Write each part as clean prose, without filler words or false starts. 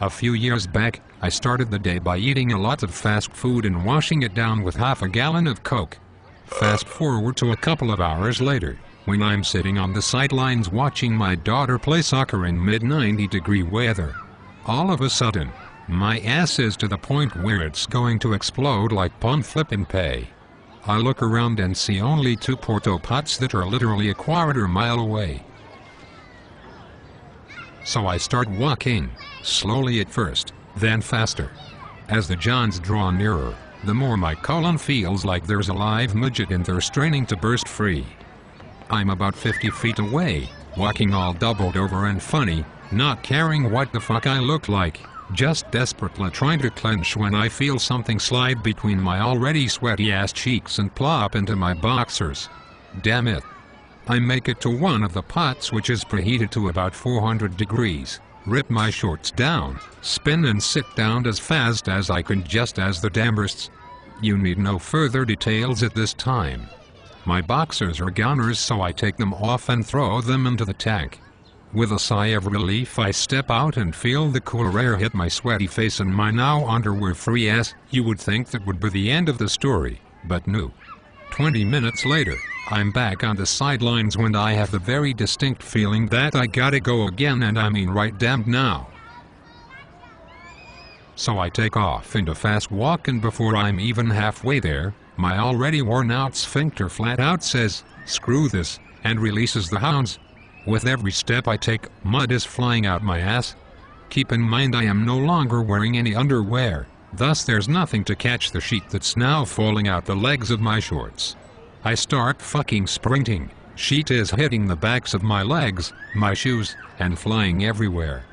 A few years back, I started the day by eating a lot of fast food and washing it down with half a gallon of Coke. Fast forward to a couple of hours later, when I'm sitting on the sidelines watching my daughter play soccer in mid-90-degree weather. All of a sudden, my ass is to the point where it's going to explode like pun flippin' pay. I look around and see only two porta pots that are literally a quarter-mile away. So I start walking, slowly at first, then faster. As the johns draw nearer, the more my colon feels like there's a live midget in there straining to burst free. I'm about 50 feet away, walking all doubled over and funny, not caring what the fuck I look like, just desperately trying to clench when I feel something slide between my already sweaty ass cheeks and plop into my boxers. Damn it. I make it to one of the pots, which is preheated to about 400 degrees, rip my shorts down, spin and sit down as fast as I can just as the dam bursts. You need no further details at this time. My boxers are goners, so I take them off and throw them into the tank. With a sigh of relief I step out and feel the cooler air hit my sweaty face and my now underwear-free ass. You would think that would be the end of the story, but no. 20 minutes later, I'm back on the sidelines when I have the very distinct feeling that I gotta go again, and I mean right damned now. So I take off into fast walk, and before I'm even halfway there, my already worn out sphincter flat out says, "Screw this," and releases the hounds. With every step I take, mud is flying out my ass. Keep in mind I am no longer wearing any underwear, thus there's nothing to catch the sheet that's now falling out the legs of my shorts. I start fucking sprinting. Sheet is hitting the backs of my legs, my shoes, and flying everywhere.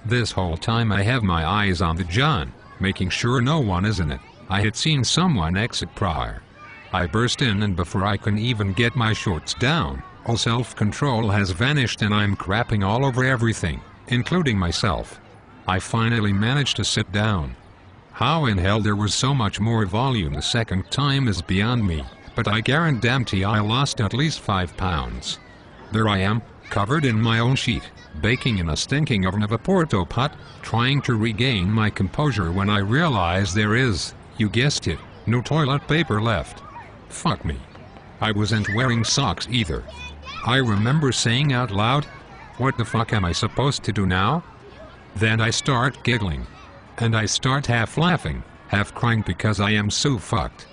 This whole time I have my eyes on the john, making sure no one is in it. I had seen someone exit prior. I burst in, and before I can even get my shorts down, all self-control has vanished and I'm crapping all over everything, including myself. I finally managed to sit down. How in hell there was so much more volume the second time is beyond me, but I guarantee I lost at least 5 pounds. There I am, covered in my own sheet, baking in a stinking oven of a porta pot, trying to regain my composure when I realize there is, you guessed it, no toilet paper left. Fuck me. I wasn't wearing socks either. I remember saying out loud, "What the fuck am I supposed to do now?" Then I start giggling. And I start half laughing, half crying because I am so fucked.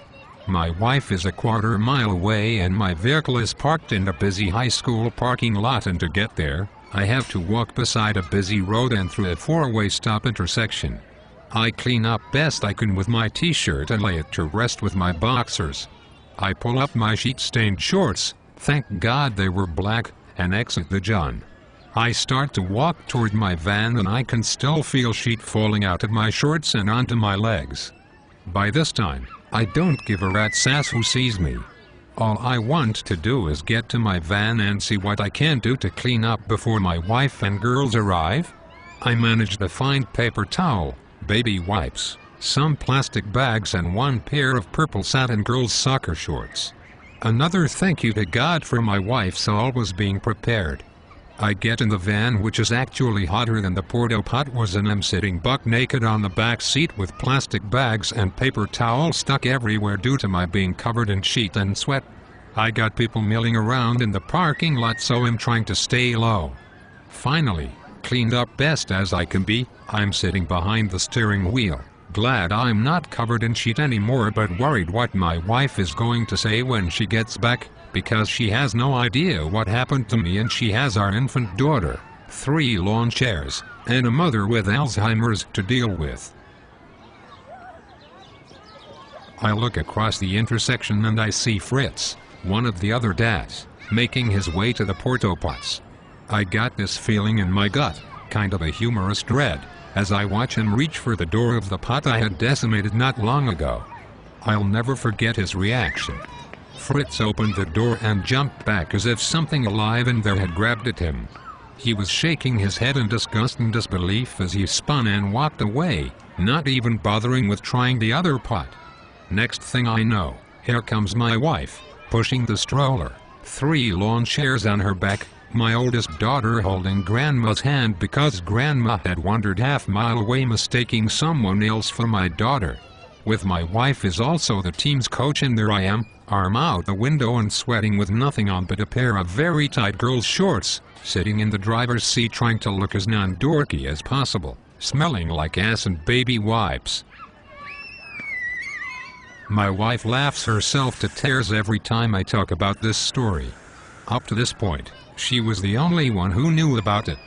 My wife is a quarter-mile away and my vehicle is parked in a busy high school parking lot, and to get there, I have to walk beside a busy road and through a 4-way stop intersection. I clean up best I can with my t-shirt and lay it to rest with my boxers. I pull up my sheet-stained shorts, thank God they were black, and exit the john. I start to walk toward my van and I can still feel sheet falling out of my shorts and onto my legs. By this time, I don't give a rat's ass who sees me. All I want to do is get to my van and see what I can do to clean up before my wife and girls arrive. I manage to find paper towel, baby wipes, some plastic bags and one pair of purple satin girls' soccer shorts. Another thank you to God for my wife's always being prepared. I get in the van, which is actually hotter than the porta pot was, and I'm sitting buck naked on the back seat with plastic bags and paper towels stuck everywhere due to my being covered in sheet and sweat. I got people milling around in the parking lot, so I'm trying to stay low. Finally, cleaned up best as I can be, I'm sitting behind the steering wheel, glad I'm not covered in sheet anymore, but worried what my wife is going to say when she gets back, because she has no idea what happened to me and she has our infant daughter, 3 lawn chairs, and a mother with Alzheimer's to deal with. I look across the intersection and I see Fritz, one of the other dads, making his way to the porta pots. I got this feeling in my gut, kind of a humorous dread, as I watch him reach for the door of the pot I had decimated not long ago. I'll never forget his reaction. Fritz opened the door and jumped back as if something alive in there had grabbed at him. He was shaking his head in disgust and disbelief as he spun and walked away, not even bothering with trying the other pot. Next thing I know, here comes my wife, pushing the stroller, 3 lawn chairs on her back, My oldest daughter holding Grandma's hand because Grandma had wandered half-mile away mistaking someone else for my daughter. With my wife is also the team's coach, and there I am, arm out the window and sweating with nothing on but a pair of very tight girls' shorts, sitting in the driver's seat trying to look as non-dorky as possible, smelling like ass and baby wipes. My wife laughs herself to tears every time I talk about this story. Up to this point, she was the only one who knew about it.